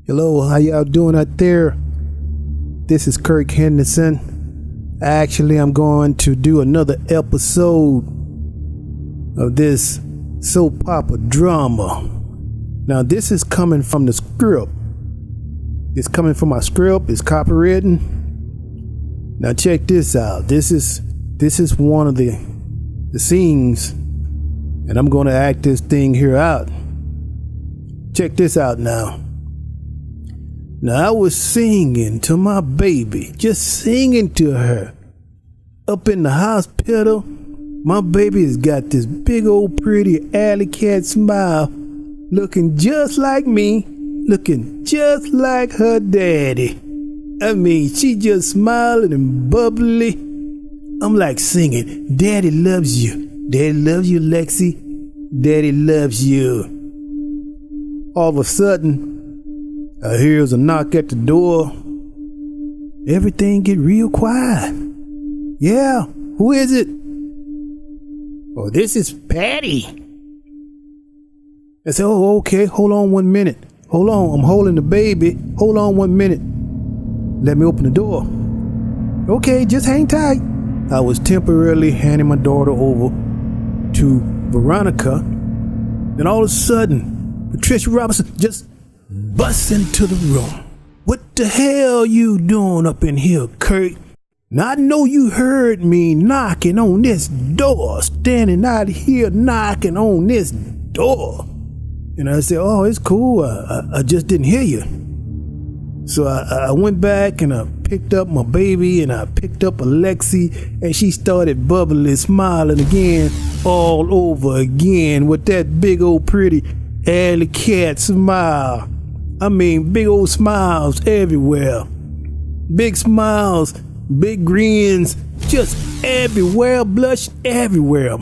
Hello, how y'all doing out there? This is Curtis Henderson. Actually, I'm going to do another episode of this soap opera drama. Now, this is coming from the script. It's coming from my script. It's copywritten. Now, check this out. This is one of the scenes, and I'm going to act this thing here out. Check this out now. Now, I was singing to my baby, just singing to her. Up in the hospital, my baby has got this big old pretty alley cat smile, looking just like me, looking just like her daddy. I mean, she just smiling and bubbly. I'm like singing, Daddy loves you. Daddy loves you, Lexi. Daddy loves you. All of a sudden, I hears a knock at the door. Everything get real quiet. Yeah, who is it? Oh, this is Patty. I said, oh, okay, hold on 1 minute. Hold on, I'm holding the baby. Hold on 1 minute. Let me open the door. Okay, just hang tight. I was temporarily handing my daughter over to Veronica. Then all of a sudden, Patricia Robinson just busts into the room. What the hell you doing up in here, Kurt? Now I know you heard me knocking on this door, standing out here knocking on this door. And I said, oh, it's cool. I just didn't hear you. So I went back and I picked up my baby and I picked up Alexi, and she started bubbling, smiling again, all over again with that big old pretty alley cat smile. I mean, big old smiles everywhere. Big smiles, big grins, just everywhere, blush everywhere.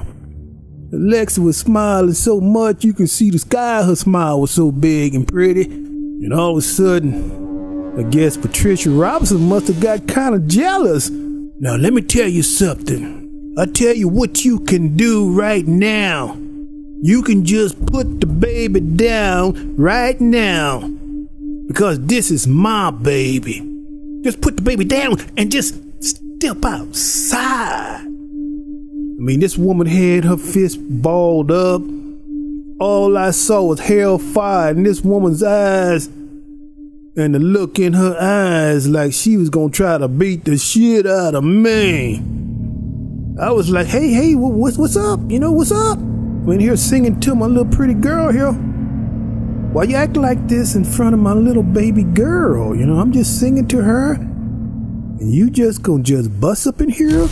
Alexi was smiling so much you could see the sky. Her smile was so big and pretty. And all of a sudden, I guess Patricia Robinson must have got kind of jealous. Now, let me tell you something. I tell you what you can do right now. You can just put the baby down right now. Because this is my baby. Just put the baby down and just step outside. I mean, this woman had her fist balled up. All I saw was hellfire in this woman's eyes, and the look in her eyes like she was gonna try to beat the shit out of me. I was like, hey, what's up? You know, what's up? I'm in here singing to my little pretty girl here. Why you act like this in front of my little baby girl? You know, I'm just singing to her, and you just gonna just bust up in here?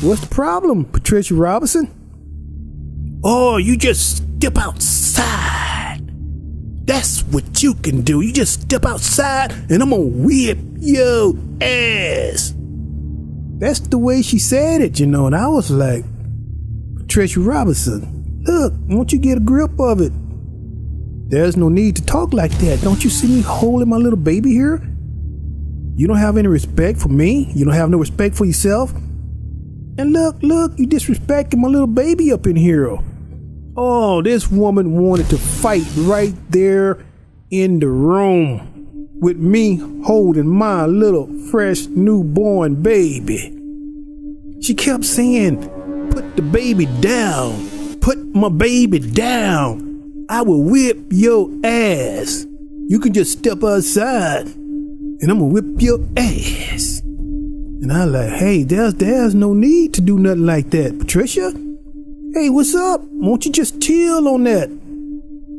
What's the problem, Patricia Robinson? Oh, you just step outside. That's what you can do. You just step outside and I'm gonna whip your ass. That's the way she said it, you know, and I was like, Patricia Robinson, look, won't you get a grip of it? There's no need to talk like that. Don't you see me holding my little baby here? You don't have any respect for me. You don't have no respect for yourself. And look, you disrespecting my little baby up in here. Oh, this woman wanted to fight right there in the room with me holding my little fresh newborn baby. She kept saying, put the baby down. Put my baby down. I will whip your ass. You can just step outside and I'm gonna whip your ass. And I like, hey, there's no need to do nothing like that, Patricia. Hey, what's up? Won't you just chill on that?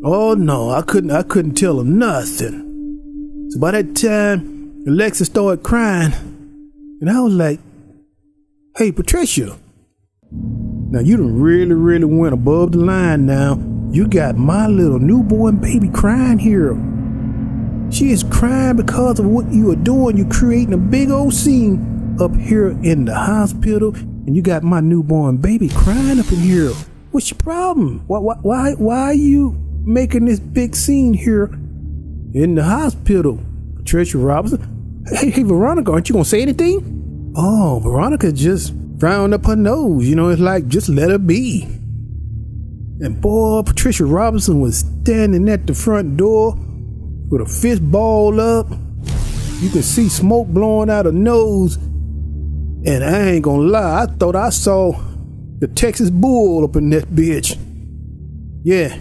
Oh no, I couldn't tell her nothing. So by that time, Alexa started crying, and I was like, hey, Patricia. Now you done really went above the line now. You got my little newborn baby crying here. She is crying because of what you are doing. You're creating a big old scene up here in the hospital, and you got my newborn baby crying up in here. What's your problem? Why are you making this big scene here in the hospital, Patricia Robinson? Hey, Veronica, aren't you gonna say anything? Oh, Veronica just frowned up her nose. You know, it's like, just let her be. And boy, Patricia Robinson was standing at the front door with a fist ball up. You can see smoke blowing out her nose. And I ain't gonna lie, I thought I saw the Texas bull up in that bitch. Yeah,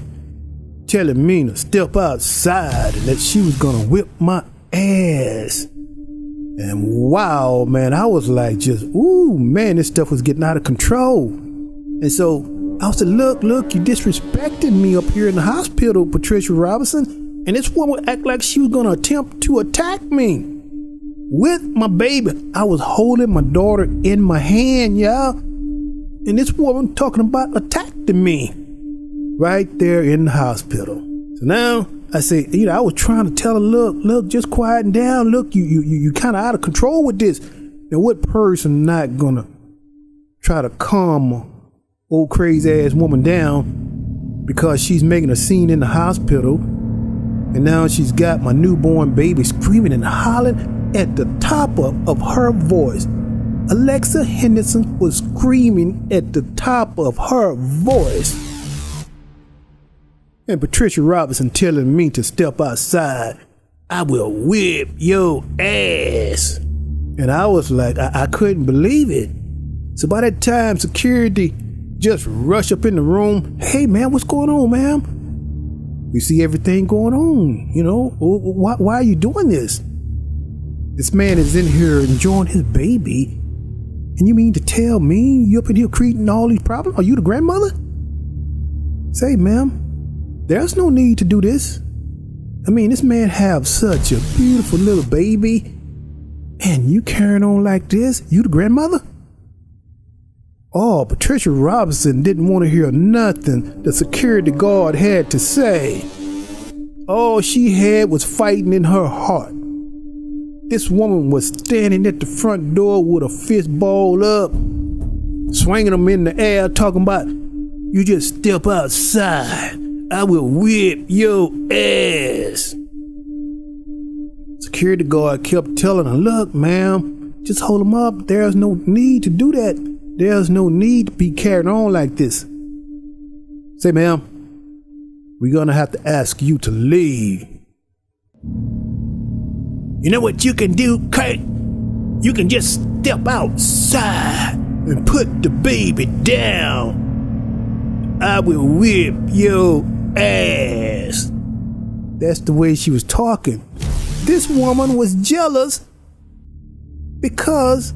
telling me to step outside and that she was gonna whip my ass. And wow, man, I was like just, ooh, man, this stuff was getting out of control. And so I was like, look, you disrespected me up here in the hospital, Patricia Robinson. And this woman act like she was gonna attempt to attack me with my baby. I was holding my daughter in my hand, y'all. And this woman talking about attacking me right there in the hospital. So now I say, I was trying to tell her, look, just quieten down. Look, you kind of out of control with this. And what person not gonna try to calm a old crazy ass woman down because she's making a scene in the hospital? And now she's got my newborn baby screaming and hollering at the top of her voice. Alexa Henderson was screaming at the top of her voice. And Patricia Robinson telling me to step outside. I will whip your ass. And I was like, I couldn't believe it. So by that time, security just rushed up in the room. Hey, man, what's going on, ma'am? We see everything going on. Why are you doing this? This man is in here enjoying his baby. And you mean to tell me you up in here creating all these problems? Are you the grandmother? Say, ma'am, there's no need to do this. I mean, this man have such a beautiful little baby. And you carrying on like this? You the grandmother? Oh, Patricia Robinson didn't want to hear nothing the security guard had to say. All she had was fighting in her heart. This woman was standing at the front door with a fist ball up, swinging them in the air, talking about, you just step outside, I will whip your ass. Security guard kept telling her, look, ma'am, just hold him up. There's no need to do that. There's no need to be carried on like this. Say, ma'am, we're gonna have to ask you to leave. You know what you can do, Kurt? You can just step outside and put the baby down. I will whip your ass. That's the way she was talking. This woman was jealous because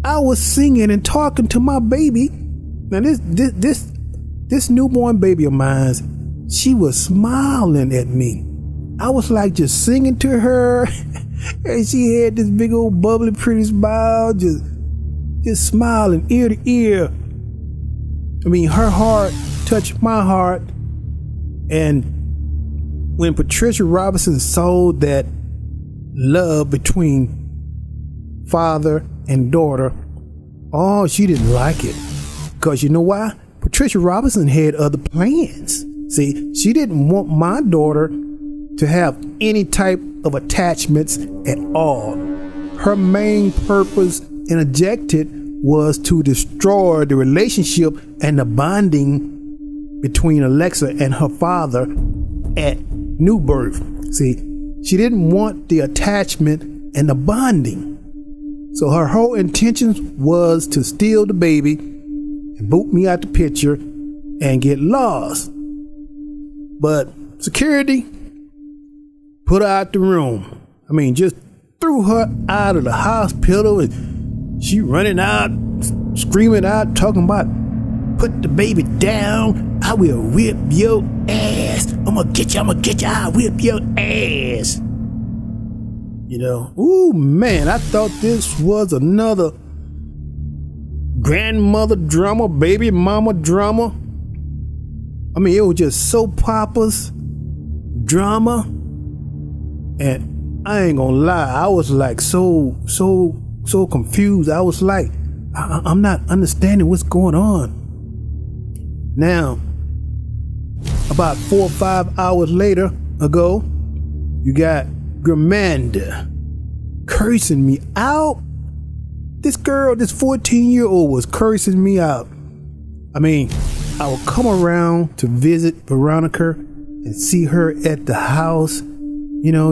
I was singing and talking to my baby. Now this newborn baby of mine, she was smiling at me. I was like just singing to her. And she had this big old bubbly pretty smile, just smiling ear to ear. I mean, her heart touched my heart. And when Patricia Robinson saw that love between father and daughter, oh, she didn't like it. Because you know why? Patricia Robinson had other plans. See, she didn't want my daughter to have any type of attachments at all. Her main purpose and objective was to destroy the relationship and the bonding between Alexa and her father at new birth. See, she didn't want the attachment and the bonding. So her whole intention was to steal the baby and boot me out the picture and get lost. But security put her out the room. I mean, just threw her out of the hospital, and she running out, screaming out, talking about, put the baby down, I will whip your ass. I'm gonna get you, I'll whip your ass. Ooh, man, I thought this was another grandmother drama, baby mama drama. I mean, it was just soap operas, drama. And I ain't gonna lie, I was like so confused. I was like, I'm not understanding what's going on. Now, about 4 or 5 hours ago, you got Gramanda cursing me out. This girl, this 14-year-old was cursing me out. I mean, I would come around to visit Veronica and see her at the house.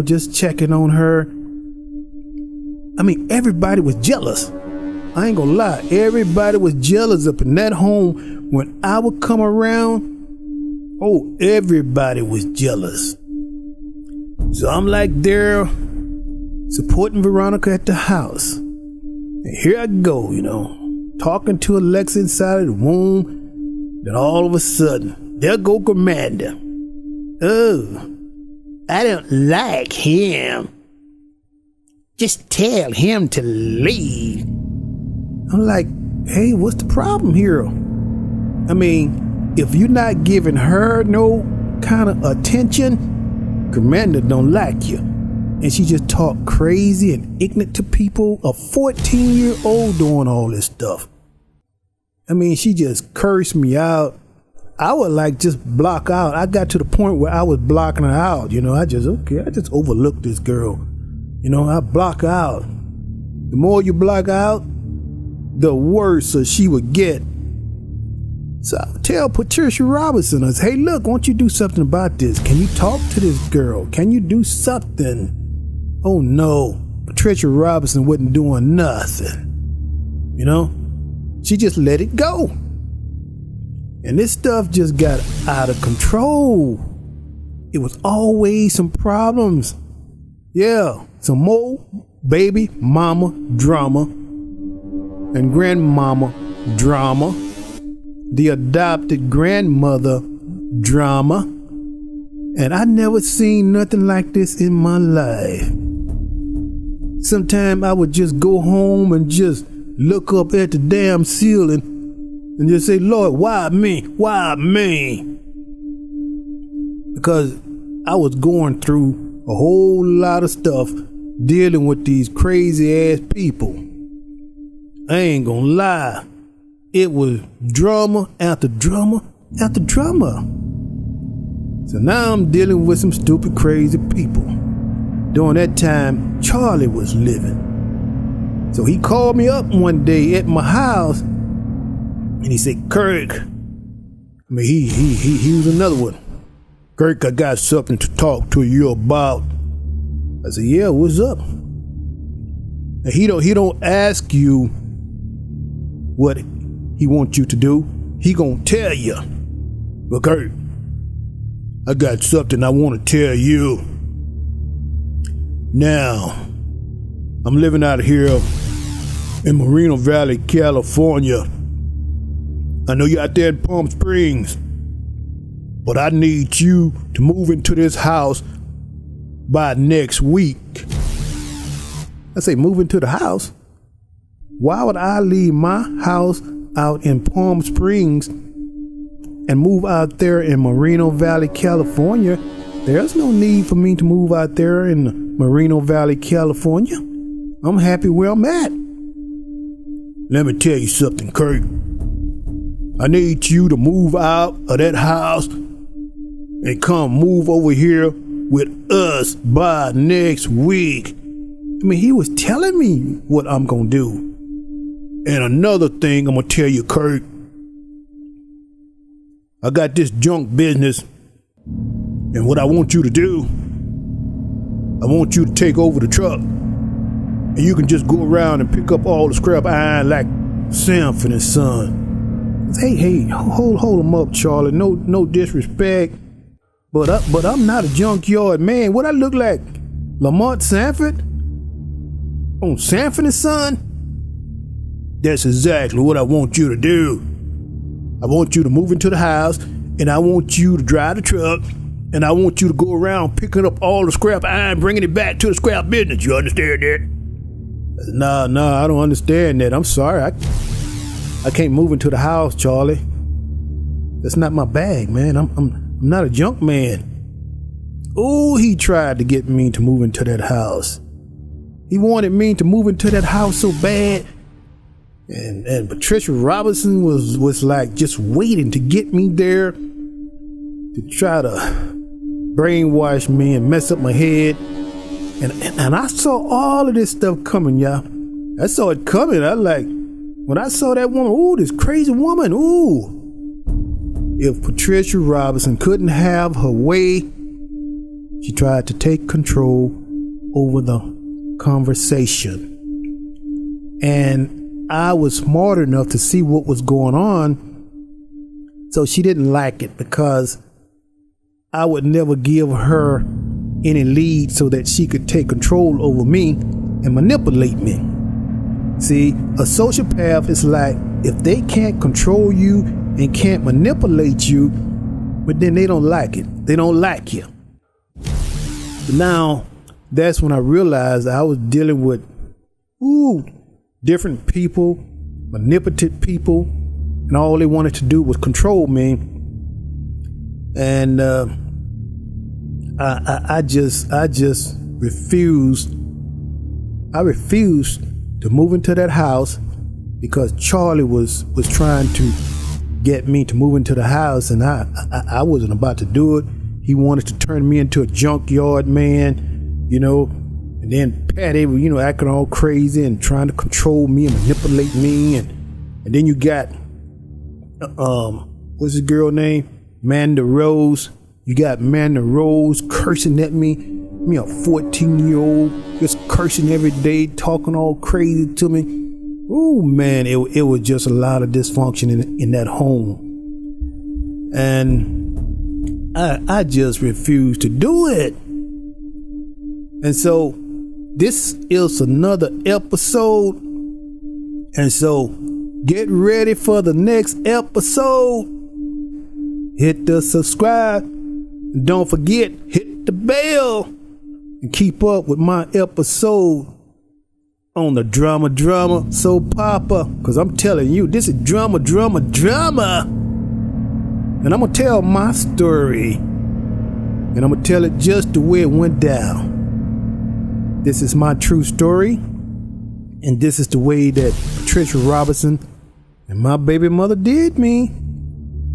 just checking on her. I mean, everybody was jealous. I ain't gonna lie. Everybody was jealous up in that home when I would come around. Oh, everybody was jealous. So I'm like there supporting Veronica at the house. And here I go, talking to Alexa inside of the room. Then all of a sudden, there go Commander. Oh, I don't like him. Just tell him to leave. I'm like, hey, what's the problem here? I mean, if you're not giving her no kind of attention, Commander don't like you. And she just talk crazy and ignorant to people. A 14-year-old doing all this stuff. I mean, she just cursed me out. I would just block out. I got to the point where I was blocking her out. I just overlooked this girl. I block out. The more you block out, the worse she would get. So I would tell Patricia Robinson, I say, hey, look, why don't you do something about this? Can you talk to this girl? Can you do something? Oh no, Patricia Robinson wasn't doing nothing. She just let it go. And this stuff just got out of control. It was always some problems. Yeah, some more baby mama drama and grandmama drama. The adopted grandmother drama. And I never seen nothing like this in my life. Sometimes I would just go home and just look up at the damn ceiling and just say, Lord, why me? Why me? Because I was going through a whole lot of stuff dealing with these crazy ass people. I ain't gonna lie. It was drama after drama after drama. So now I'm dealing with some stupid, crazy people. During that time, Charlie was living. So he called me up one day at my house and he said, Kirk, he was another one. Kirk, I got something to talk to you about. I said, yeah, what's up? And he don't ask you what he wants you to do. He gonna tell you. But Kirk, I got something I want to tell you. Now, I'm living out here in Moreno Valley, California. I know you're out there in Palm Springs, but I need you to move into this house by next week. I say, move into the house? Why would I leave my house out in Palm Springs and move out there in Moreno Valley, California? There's no need for me to move out there in Moreno Valley, California. I'm happy where I'm at. Let me tell you something, Kurt. I need you to move out of that house and come move over here with us by next week. I mean, he was telling me what I'm gonna do. And another thing I'm gonna tell you, Kurt. I got this junk business, and what I want you to do, I want you to take over the truck, and you can just go around and pick up all the scrap iron like Sanford and Son. Hey, hold him up, Charlie. No disrespect, but I'm not a junkyard man. What I look like, Lamont Sanford on Sanford and Son? That's exactly what I want you to do. I want you to move into the house, and I want you to drive the truck, and I want you to go around picking up all the scrap iron, bringing it back to the scrap business. You understand that? No, I don't understand that. I'm sorry. I can't move into the house, Charlie. That's not my bag, man. I'm not a junk man. Oh, he tried to get me to move into that house. He wanted me to move into that house so bad. And Patricia Robinson was like just waiting to get me there to try to brainwash me and mess up my head. And I saw all of this stuff coming, y'all. I saw it coming. When I saw that woman, ooh, this crazy woman, ooh. If Patricia Robinson couldn't have her way, She tried to take control over the conversation. And I was smart enough to see what was going on. So she didn't like it because I would never give her any lead so that she could take control over me and manipulate me. See, a sociopath is like, if they can't control you and can't manipulate you, but then they don't like it. They don't like you. But now, that's when I realized I was dealing with different people, manipulative people, and all they wanted to do was control me. And I just refused. I refused to move into that house because Charlie was trying to get me to move into the house, and I wasn't about to do it. He wanted to turn me into a junkyard man, and then Patty was, acting all crazy and trying to control me and manipulate me, and then you got what's his girl name? Manda Rose. You got Manda Rose cursing at me, a 14-year-old, just cursing every day, talking all crazy to me. Oh man, it was just a lot of dysfunction in that home. And I just refused to do it. And so this is another episode. And so get ready for the next episode. Hit the subscribe. And don't forget, hit the bell. And keep up with my episode on the drama soap opera. Because I'm telling you, this is drama. And I'm going to tell my story. And I'm going to tell it just the way it went down. This is my true story. And this is the way that Patricia Robinson and my baby mother did me.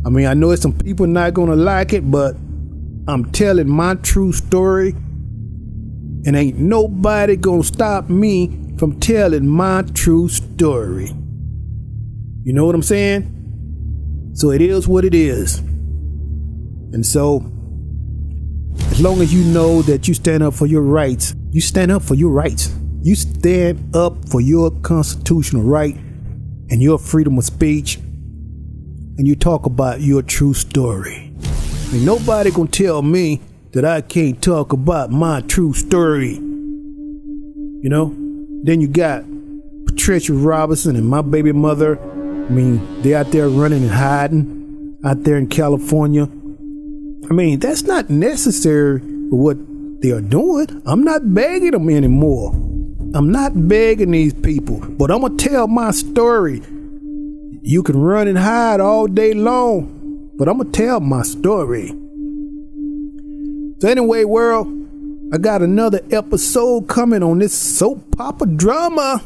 I mean, I know some people not going to like it, but I'm telling my true story. And ain't nobody going to stop me from telling my true story. You know what I'm saying? So it is what it is. And so, as long as you know that you stand up for your rights, you stand up for your rights. You stand up for your constitutional right and your freedom of speech, and you talk about your true story. Ain't nobody gonna tell me that I can't talk about my true story. Then you got Patricia Robinson and my baby mother. I mean, they're out there running and hiding out there in California. I mean, that's not necessary for what they are doing. I'm not begging them anymore. I'm not begging these people, but I'm going to tell my story. You can run and hide all day long, but I'm going to tell my story. So anyway, world, I got another episode coming on this soap opera drama.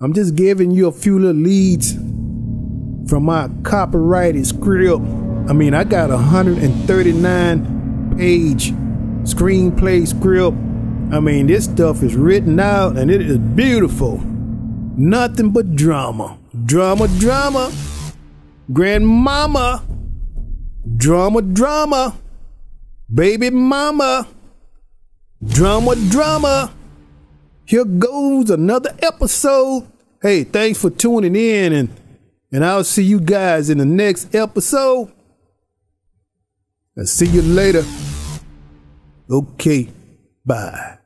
I'm just giving you a few little leads from my copyrighted script. I mean, I got a 139-page screenplay script. I mean, this stuff is written out and it is beautiful. Nothing but drama. Drama. Grandmama. Drama. Baby mama. Drama. Here goes another episode. Hey, thanks for tuning in, and I'll see you guys in the next episode. I'll see you later. Okay, bye.